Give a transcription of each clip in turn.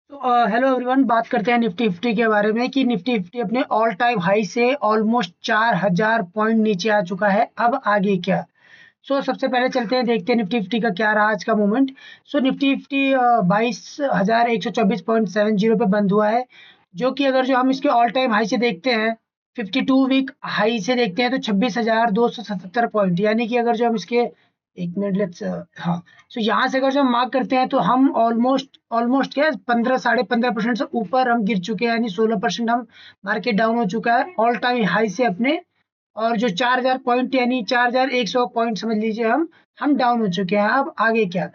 तो hello everyone, बात करते हैं निफ्टी फिफ्टी के बारे में कि निफ्टी फिफ्टी अपने ऑल टाइम हाई से ऑलमोस्ट 4,000 पॉइंट नीचे आ चुका है। अब आगे क्या? सबसे पहले चलते हैं, देखते हैं निफ्टी फिफ्टी का क्या रहा आज का मूवमेंट। निफ्टी फिफ्टी 22,124.70 पे बंद हुआ है, जो कि अगर जो हम इसके ऑल टाइम हाई से देखते हैं, 52 वीक हाई से देखते हैं, तो 26,277 पॉइंट, यानी कि अगर जो हम इसके एक मिनट लेट्स हाँ। यहाँ से अगर जो हम मार्क करते हैं, तो हम ऑलमोस्ट ऑलमोस्ट क्या 15 15.5% से ऊपर हम गिर चुके हैं, यानी 16% हम मार्केट डाउन हो चुका है ऑल टाइम हाई से अपने। और जो 4,000 पॉइंट यानी 4,100 पॉइंट समझ लीजिए, हम डाउन हो चुके हैं। अब आगे क्या?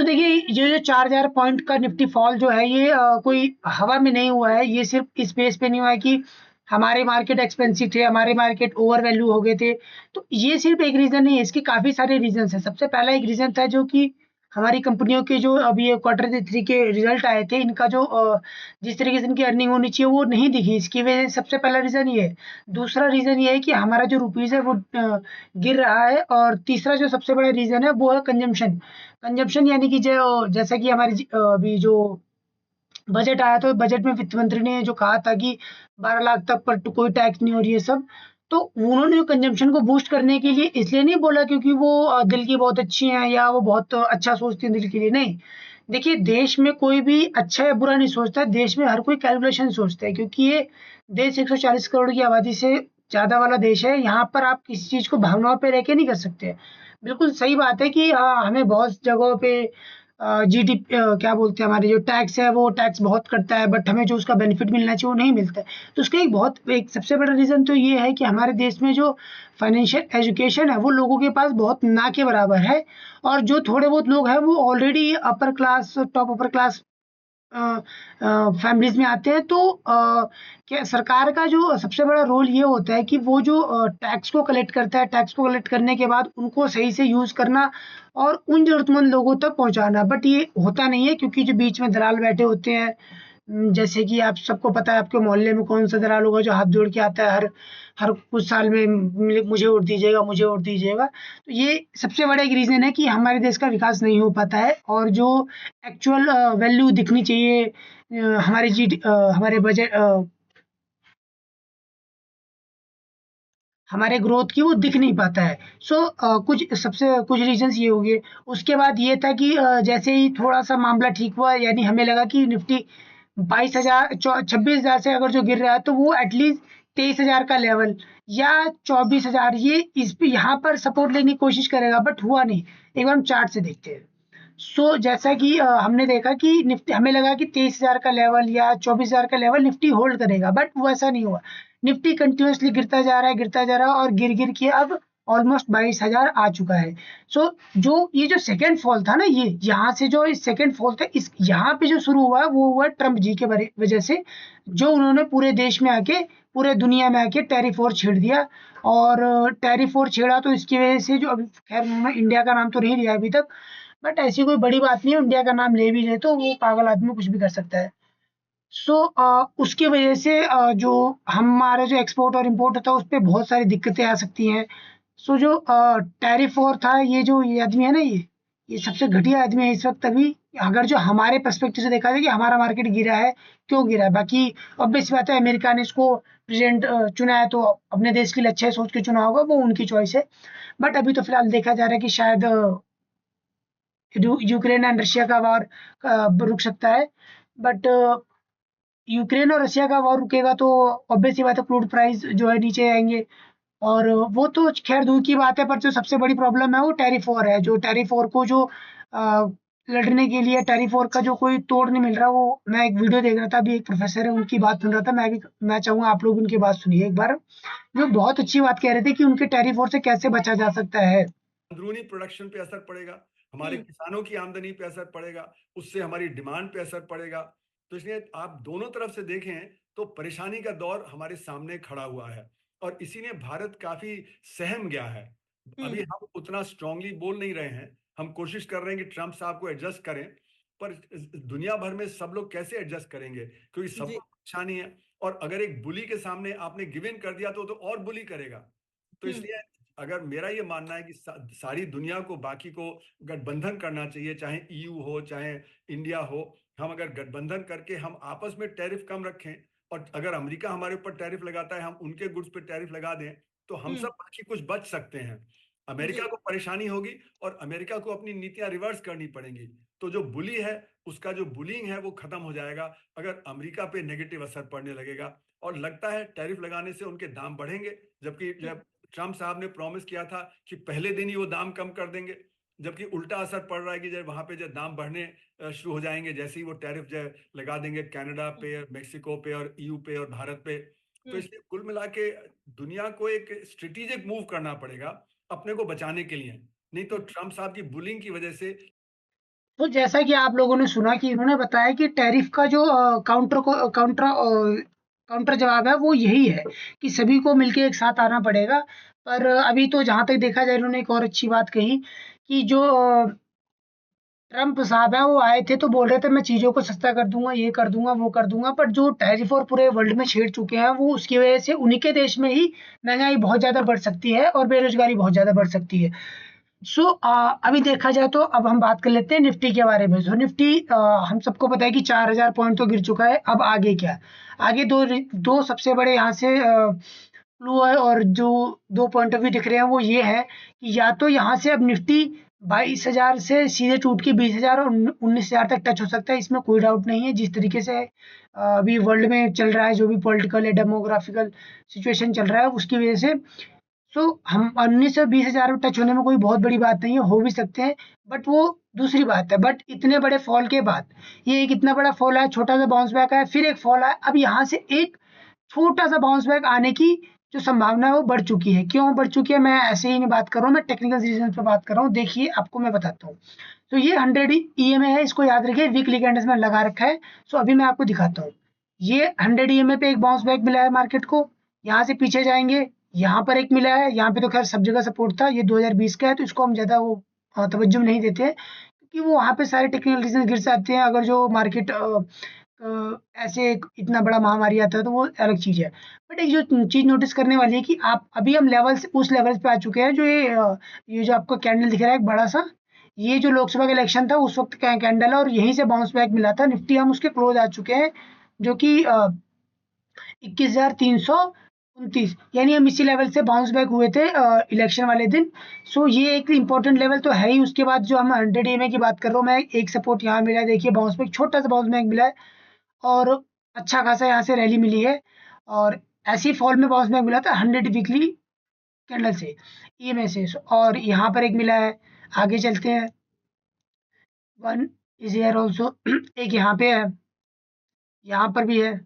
देखिए, ये जो 4,000 पॉइंट का निफ्टी फॉल जो है, ये कोई हवा में नहीं हुआ है। ये सिर्फ इस बेस पे नहीं हुआ है कि हमारे मार्केट एक्सपेंसिव थे, हमारे मार्केट ओवर वैल्यू हो गए थे। तो ये सिर्फ एक रीजन नहीं है, इसके काफी सारे रीजन है। सबसे पहला एक रीजन था, जो कि हमारी कंपनियों के जो अभी ये क्वार्टर 3 के रिजल्ट आए थे, इनका जो जिस तरीके से इनकी अर्निंग होनी चाहिए वो नहीं दिखी। इसकी वजह से सबसे पहला रीजन ये है। दूसरा रीजन ये है कि हमारा जो रुपीज है वो गिर रहा है। और तीसरा जो सबसे बड़ा रीजन है वो है कंजम्पशन। कंजम्पशन यानी कि जो जैसा कि हमारी अभी जो बजट आया, तो बजट में वित्त मंत्री ने जो कहा था कि 12 लाख तक पर तो कोई टैक्स नहीं, और ये सब। तो उन्होंने जो कंजम्पशन को बूस्ट करने के लिए इसलिए नहीं बोला क्योंकि वो दिल की बहुत अच्छी हैं या वो बहुत अच्छा सोचती हैं दिल के लिए, नहीं। देखिए, देश में कोई भी अच्छा या बुरा नहीं सोचता, देश में हर कोई कैलकुलेशन सोचता है, क्योंकि ये देश 140 करोड़ की आबादी से ज़्यादा वाला देश है। यहाँ पर आप किसी चीज़ को भावनाओं पे रह के नहीं कर सकते। बिल्कुल सही बात है कि हमें बहुत जगहों पे क्या बोलते हैं, हमारे जो टैक्स है वो टैक्स बहुत कटता है, बट हमें जो उसका बेनिफिट मिलना चाहिए वो नहीं मिलता है। तो उसका एक सबसे बड़ा रीज़न तो ये है कि हमारे देश में जो फाइनेंशियल एजुकेशन है वो लोगों के पास बहुत ना के बराबर है। और जो थोड़े बहुत लोग हैं वो already upper class, top upper class families में आते हैं। तो क्या सरकार का जो सबसे बड़ा रोल ये होता है कि वो जो टैक्स को कलेक्ट करता है, टैक्स को कलेक्ट करने के बाद उनको सही से यूज़ करना और उन ज़रूरतमंद लोगों तक पहुँचाना। बट ये होता नहीं है, क्योंकि जो बीच में दलाल बैठे होते हैं, जैसे कि आप सबको पता है, आपके मोहल्ले में कौन सा दलाल होगा जो हाथ जोड़ के आता है हर हर कुछ साल में, मुझे वोट दीजिएगा, मुझे वोट दीजिएगा। तो ये सबसे बड़ा एक रीज़न है कि हमारे देश का विकास नहीं हो पाता है। और जो एक्चुअल वैल्यू दिखनी चाहिए हमारे हमारे बजट, हमारे ग्रोथ की, वो दिख नहीं पाता है। कुछ रीजंस ये हो गए। उसके बाद ये था कि जैसे ही थोड़ा सा मामला ठीक हुआ, यानी हमें लगा कि निफ्टी 22,000 26,000 से अगर जो गिर रहा है, तो वो एटलीस्ट 23,000 का लेवल या 24,000, ये इस पे यहाँ पर सपोर्ट लेने की कोशिश करेगा, बट हुआ नहीं। एक बार हम चार्ट से देखते हैं। जैसा कि हमने देखा कि निफ्टी, हमें लगा कि 23,000 का लेवल या 24,000 का लेवल निफ्टी होल्ड करेगा, बट वो ऐसा नहीं हुआ। निफ्टी कंटिन्यूअसली गिरता जा रहा है, गिरता जा रहा है, और गिर के अब ऑलमोस्ट 22,000 आ चुका है। जो ये जो सेकंड फॉल था ना, ये यहाँ से जो इस सेकंड फॉल था, इस यहाँ पे जो शुरू हुआ है वो हुआ ट्रम्प जी के वजह से, जो उन्होंने पूरे देश में आके, पूरे दुनिया में आके टैरिफ वॉर छेड़ दिया। और टैरिफ वॉर छेड़ा तो इसकी वजह से जो अभी, खैर उन्होंने इंडिया का नाम तो नहीं लिया अभी तक, बट ऐसी कोई बड़ी बात नहीं है। इंडिया का नाम ले भी ले तो वो पागल आदमी कुछ भी कर सकता है। उसकी वजह से जो हमारे जो एक्सपोर्ट और इंपोर्ट होता है उस पे बहुत सारी दिक्कतें आ सकती हैं। जो टैरिफ वॉर था, ये आदमी है ना, ये सबसे घटिया आदमी है इस वक्त। अभी अगर जो हमारे पर्सपेक्टिव से देखा जाए कि हमारा मार्केट गिरा है, क्यों गिरा है, बाकी ऑब्वियस बात है, अमेरिका ने इसको प्रेसिडेंट चुना है, तो अपने देश के लिए अच्छा सोच के चुना होगा, वो उनकी चॉइस है। बट अभी तो फिलहाल देखा जा रहा है कि शायद यूक्रेन एंड रशिया का वॉर रुक सकता है। बट यूक्रेन और रशिया का वॉर रुकेगा तो ऑब्वियस सी बात है, क्रूड प्राइस जो है नीचे आएंगे। और वो तो खैर दूर की बात है, पर जो सबसे बड़ी प्रॉब्लम है वो टैरिफ वॉर है। जो टैरिफ वॉर को जो लड़ने के लिए टैरिफ वॉर का जो कोई तोड़ नहीं मिल रहा। वो मैं एक वीडियो देख रहा था, अभी एक प्रोफेसर है उनकी बात सुन रहा था, मैं चाहूंगा आप लोग उनकी बात सुनिए एक बार। जो बहुत अच्छी बात कह रहे थे कि उनके टैरिफ वॉर से कैसे बचा जा सकता है। अंदरूनी प्रोडक्शन पे असर पड़ेगा, हमारे किसानों की आमदनी पे असर पड़ेगा, उससे हमारी डिमांड पे असर पड़ेगा। तो इसलिए आप दोनों तरफ से देखें तो परेशानी का दौर हमारे सामने खड़ा हुआ है, और इसी ने भारत काफी सहम गया है। अभी हम उतना स्ट्रांगली बोल नहीं रहे हैं, हम कोशिश कर रहे हैं कि ट्रंप साहब को एडजस्ट करें, पर दुनिया भर में सब लोग कैसे एडजस्ट करेंगे, क्योंकि जी। सबको परेशानी है। और अगर एक बुली के सामने आपने गिव इन कर दिया तो और बुली करेगा। तो इसलिए अगर मेरा ये मानना है कि सारी दुनिया को, बाकी को गठबंधन करना चाहिए, चाहे ईयू हो चाहे इंडिया हो, हम अगर गठबंधन करके हम आपस में टैरिफ कम रखें, और अगर अमेरिका हमारे ऊपर टैरिफ लगाता है, हम उनके गुड्स पे टैरिफ लगा दें, तो हम सब बाकी कुछ बच सकते हैं। अमेरिका जी को परेशानी होगी और अमेरिका को अपनी नीतियां रिवर्स करनी पड़ेंगी। तो जो बुली है, उसका जो बुलिंग है वो खत्म हो जाएगा अगर अमेरिका पे नेगेटिव असर पड़ने लगेगा। और लगता है टैरिफ लगाने से उनके दाम बढ़ेंगे, जबकि जब ट्रम्प साहब ने प्रॉमिस किया था कि पहले दिन ही वो दाम कम कर देंगे, जबकि उल्टा असर पड़ रहा है कि जब वहां पे जब दाम बढ़ने शुरू हो जाएंगे, जैसे ही वो टैरिफ जो लगा देंगे कनाडा पे, मेक्सिको पे और ईयू पे और भारत पे। तो इसलिए कुल मिला के दुनिया को एक स्ट्रेटेजिक मूव करना पड़ेगा अपने को बचाने के लिए, नहीं तो ट्रम्प साहब की बुलिंग की वजह से। तो जैसा कि आप लोगों ने सुना कि इन्होंने बताया कि टैरिफ का जो काउंटर जवाब है वो यही है कि सभी को मिलके एक साथ आना पड़ेगा। पर अभी तो जहाँ तक देखा जाए, इन्होंने एक और अच्छी बात कही कि जो ट्रम्प साहब हैं वो आए थे तो बोल रहे थे मैं चीज़ों को सस्ता कर दूंगा, ये कर दूंगा, वो कर दूंगा, पर जो टैरिफ और पूरे वर्ल्ड में छेड़ चुके हैं वो उसकी वजह से उन्हीं के देश में ही महंगाई बहुत ज़्यादा बढ़ सकती है और बेरोजगारी बहुत ज़्यादा बढ़ सकती है। सो अभी देखा जाए तो अब हम बात कर लेते हैं निफ्टी के बारे में। सो निफ्टी हम सबको पता है कि 4000 पॉइंट तो गिर चुका है। अब आगे क्या? आगे दो सबसे बड़े यहाँ से क्लू है, और जो दो पॉइंट ऑफ व्यू दिख रहे हैं वो ये है कि या तो यहाँ से अब निफ्टी 22,000 से सीधे टूट के 20,000 और 19,000 तक टच हो सकता है। इसमें कोई डाउट नहीं है। जिस तरीके से अभी वर्ल्ड में चल रहा है, जो भी पॉलिटिकल या डेमोग्राफिकल सिचुएशन चल रहा है उसकी वजह से, सो हम 19 से 20,000 में टच होने में कोई बहुत बड़ी बात नहीं है, हो भी सकते हैं। बट वो दूसरी बात है। बट इतने बड़े फॉल के बाद ये एक इतना बड़ा फॉल आया, छोटा सा बाउंस बैक आया, फिर एक फॉल आया, अब यहाँ से एक छोटा सा बाउंस बैक आने की जो संभावना है वो बढ़ चुकी है। क्यों बढ़ चुकी है? मैं ऐसे ही नहीं बात कर रहा हूँ, मैं टेक्निकल रीजन पे बात कर रहा हूँ। देखिए आपको मैं बताता हूँ। तो ये 100 ईएमए है, इसको याद रखिए, वीकली कैंडल्स में लगा रखा है। सो अभी मैं आपको दिखाता हूँ। ये 100 ईएमए पे एक बाउंस बैक मिला है मार्केट को। यहाँ से पीछे जाएंगे, यहाँ पर एक मिला है, यहाँ पे तो खैर सब जगह सपोर्ट था। ये 2020 का है तो इसको हम ज्यादा वो तवज्जो नहीं देते हैं, क्योंकि वो वहाँ पे सारे टेक्निकल रीजन गिर जाते हैं। अगर जो मार्केट ऐसे इतना बड़ा महामारी आता है तो वो अलग चीज है। बट एक जो चीज नोटिस करने वाली है कि आप अभी हम लेवल उस लेवल पे आ चुके हैं, जो ये जो आपको कैंडल दिख रहा है एक बड़ा सा, ये जो लोकसभा का इलेक्शन था उस वक्त का कैंडल है, और यहीं से बाउंस बैक मिला था। निफ्टी हम उसके क्लोज आ चुके हैं, जो कि 21,329, यानी हम इसी लेवल से बाउंस बैक हुए थे इलेक्शन वाले दिन। सो ये एक इम्पोर्टेंट लेवल तो है ही। उसके बाद जो हम 100 ईएमए की बात कर रहा हूँ मैं, एक सपोर्ट यहाँ मिला है, देखिए बाउंस बैक, छोटा सा बाउंस बैक मिला है, और अच्छा खासा यहाँ से रैली मिली है। और ऐसी फॉल में बाउंस बैक मिला था 100 वीकली कैंडल से, ईएमए से। और यहाँ पर एक मिला है। आगे चलते हैं। वन इज हियर ऑल्सो एक यहाँ पे है, यहाँ पर भी है।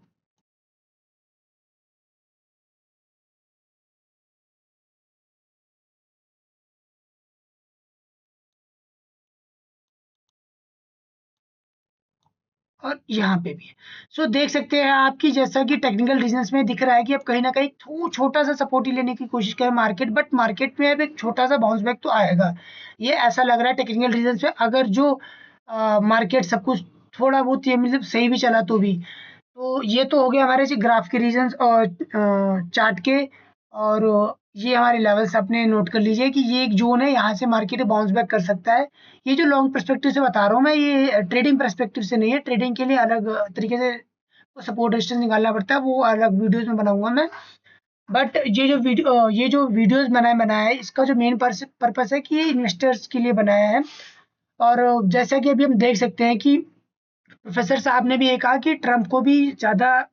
और यहाँ पे भी है। सो देख सकते हैं आप कि जैसा कि टेक्निकल रीजंस में दिख रहा है कि अब कहीं ना कहीं छोटा सा सपोर्ट ही लेने की कोशिश करे मार्केट, बट मार्केट में अब एक छोटा सा बाउंस बैक तो आएगा, ये ऐसा लग रहा है टेक्निकल रीजंस पे। अगर जो मार्केट सब कुछ थोड़ा बहुत ये मतलब सही भी चला तो भी, तो ये तो हो गया हमारे जी ग्राफ के रीजंस और चार्ट के। और ये हमारे लेवल्स अपने नोट कर लीजिए कि ये एक जोन है, यहाँ से मार्केट बाउंस बैक कर सकता है। ये जो लॉन्ग पर्सपेक्टिव से बता रहा हूँ मैं, ये ट्रेडिंग पर्सपेक्टिव से नहीं है। ट्रेडिंग के लिए अलग तरीके से सपोर्ट रेजिस्टेंस निकालना पड़ता है, वो अलग वीडियोस में बनाऊंगा मैं। बट ये जो वीडियोस बनाया है, इसका जो मेन पर्पस है कि ये इन्वेस्टर्स के लिए बनाया है। और जैसा कि अभी हम देख सकते हैं कि प्रोफेसर साहब ने भी ये कहा कि ट्रम्प को भी ज़्यादा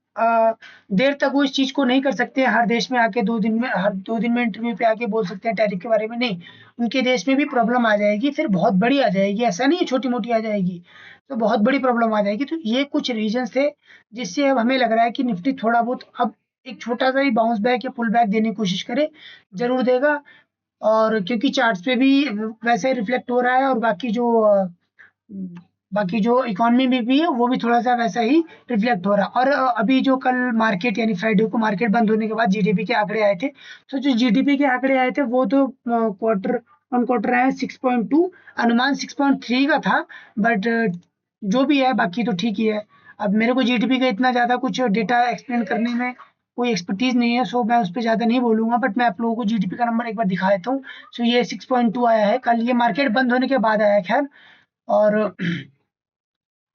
देर तक वो इस चीज़ को नहीं कर सकते। हर देश में आके 2 दिन में, हर 2 दिन में इंटरव्यू पे आके बोल सकते हैं टैरिफ के बारे में, नहीं। उनके देश में भी प्रॉब्लम आ जाएगी, फिर बहुत बड़ी आ जाएगी, ऐसा नहीं है छोटी मोटी आ जाएगी, तो बहुत बड़ी प्रॉब्लम आ जाएगी। तो ये कुछ रीजंस थे जिससे अब हमें लग रहा है कि निफ्टी थोड़ा बहुत अब एक छोटा सा ही बाउंस बैक या पुल बैक देने की कोशिश करे, जरूर देगा। और क्योंकि चार्ट्स पे भी वैसे रिफ्लेक्ट हो रहा है, और बाकी जो इकोनॉमी में भी है वो भी थोड़ा-सा वैसा ही रिफ्लेक्ट हो रहा है। और अभी जो कल मार्केट यानी फ्राइडे को मार्केट बंद होने के बाद जीडीपी के आंकड़े आए थे, तो जो जीडीपी के आंकड़े आए थे वो तो क्वार्टर ऑन क्वार्टर आए 6.2, अनुमान 6.3 का था। बट जो भी है बाकी तो ठीक ही है। अब मेरे को जीडीपी का इतना ज़्यादा कुछ डेटा एक्सप्लेन करने में कोई एक्सपर्टीज़ नहीं है, सो मैं उस पे ज़्यादा नहीं बोलूँगा। बट मैं आप लोगों को जीडीपी का नंबर एक बार दिखा देता हूँ। सो ये 6.2 आया है, कल ये मार्केट बंद होने के बाद आया है खैर। और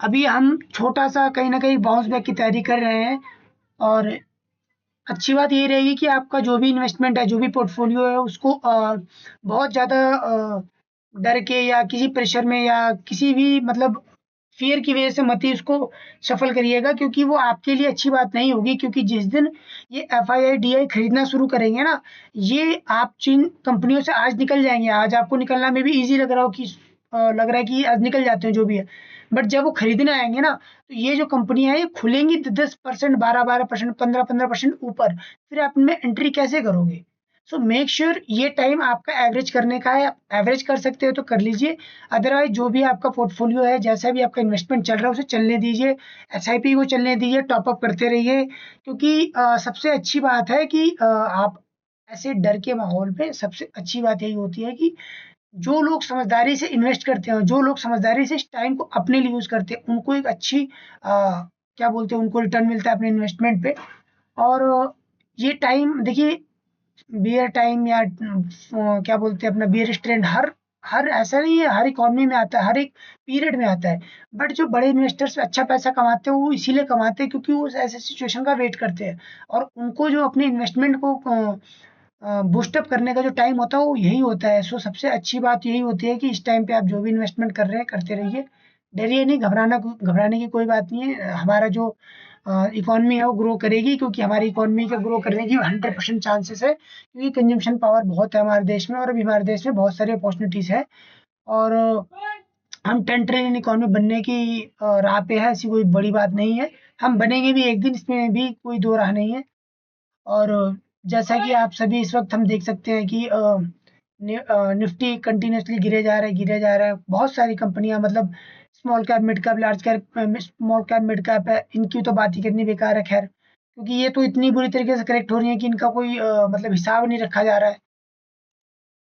अभी हम छोटा सा कहीं ना कहीं बाउंस बैक की तैयारी कर रहे हैं। और अच्छी बात ये रहेगी कि आपका जो भी इन्वेस्टमेंट है, जो भी पोर्टफोलियो है, उसको बहुत ज़्यादा डर के या किसी प्रेशर में या किसी भी मतलब फ़ियर की वज़ह से मत ही उसको सफल करिएगा, क्योंकि वो आपके लिए अच्छी बात नहीं होगी। क्योंकि जिस दिन ये एफआईआई, डीआई खरीदना शुरू करेंगे ना, ये आप जिन कंपनियों से आज निकल जाएँगे, आज आपको निकलना में भी ईज़ी लग रहा हो कि लग रहा है कि आज निकल जाते हैं जो भी है। बट जब वो खरीदने आएँगे ना, तो ये जो कंपनियाँ हैं, ये खुलेंगी 10%, 12% 15% ऊपर। फिर आप इनमें एंट्री कैसे करोगे? सो मेक श्योर ये टाइम आपका एवरेज करने का है। आप एवरेज कर सकते हो तो कर लीजिए, अदरवाइज जो भी आपका पोर्टफोलियो है, जैसा भी आपका इन्वेस्टमेंट चल रहा है, उसे चलने दीजिए। एसआईपी को चलने दीजिए, टॉप अप करते रहिए। क्योंकि सबसे अच्छी बात है कि आप ऐसे डर के माहौल में सबसे अच्छी बात यही होती है कि जो लोग समझदारी से इन्वेस्ट करते हैं, जो लोग समझदारी से इस टाइम को अपने लिए यूज़ करते हैं, उनको एक अच्छी क्या बोलते हैं, उनको रिटर्न मिलता है अपने इन्वेस्टमेंट पे। और ये टाइम देखिए, बियर टाइम या क्या बोलते हैं अपना बियर स्ट्रेंड, हर हर ऐसा नहीं है, हर इकोनॉमी में आता है, हर एक पीरियड में आता है। बट जो बड़े इन्वेस्टर्स अच्छा पैसा कमाते हैं, वो इसीलिए कमाते हैं क्योंकि वो ऐसे सिचुएशन का वेट करते हैं। और उनको जो अपने इन्वेस्टमेंट को बूस्ट अप करने का जो टाइम होता है, वो यही होता है। सो सबसे अच्छी बात यही होती है कि इस टाइम पे आप जो भी इन्वेस्टमेंट कर रहे हैं, करते रहिए। डरिए नहीं, घबराने की कोई बात नहीं है। हमारा जो इकोनॉमी है वो ग्रो करेगी, क्योंकि हमारी इकोनॉमी के ग्रो करने की 100% चांसेस है, क्योंकि कंजम्पशन पावर बहुत है हमारे देश में, और अभी हमारे देश में बहुत सारी अपॉर्चुनिटीज़ है। और हम 10 ट्रिलियन इकोनॉमी बनने की राह पे है, ऐसी कोई बड़ी बात नहीं है। हम बनेंगे भी एक दिन, इसमें भी कोई दो राह नहीं है। और जैसा कि आप सभी इस वक्त हम देख सकते हैं कि निफ्टी कंटिन्यूअसली गिरे जा रहा है। बहुत सारी कंपनियां, मतलब small cap, mid cap, large cap, small cap, mid cap है, इनकी तो बात ही करनी बेकार है। खैर, क्योंकि ये तो इतनी बुरी तरीके से करेक्ट हो रही है कि इनका कोई मतलब हिसाब नहीं रखा जा रहा है।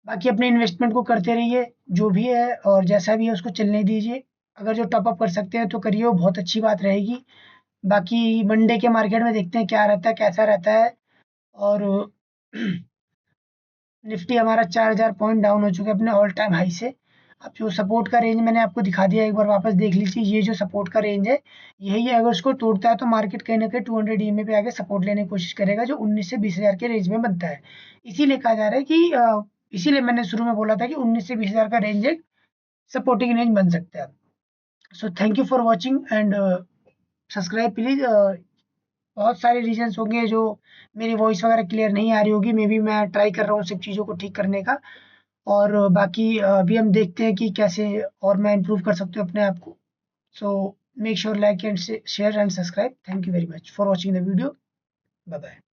बाकी अपने इन्वेस्टमेंट को करते रहिए, जो भी है और जैसा भी है उसको चलने दीजिए। अगर जो टॉप अप कर सकते हैं तो करिए, वो बहुत अच्छी बात रहेगी। बाकी मंडे के मार्केट में देखते हैं क्या रहता है, कैसा रहता है। और निफ्टी हमारा 4000 पॉइंट डाउन हो चुका है अपने ऑल टाइम हाई से। अब जो सपोर्ट का रेंज मैंने आपको दिखा दिया, एक बार वापस देख लीजिए। ये जो सपोर्ट का रेंज है, यही है। अगर उसको तोड़ता है तो मार्केट कहीं ना कहीं 200 ईएमए पे आके सपोर्ट लेने की कोशिश करेगा, जो 19 से 20 हज़ार के रेंज में बनता है। इसीलिए कहा जा रहा है कि इसीलिए मैंने शुरू में बोला था कि 19 से 20 हज़ार का रेंज एक सपोर्टिंग रेंज बन सकता है। So thank you for watching and subscribe please. बहुत सारे रीजंस होंगे जो मेरी वॉइस वगैरह क्लियर नहीं आ रही होगी, मे बी मैं ट्राई कर रहा हूँ सब चीज़ों को ठीक करने का। और बाकी अभी हम देखते हैं कि कैसे और मैं इम्प्रूव कर सकती हूँ अपने आप को। So make sure like and share and subscribe. Thank you very much for watching the video. Bye bye.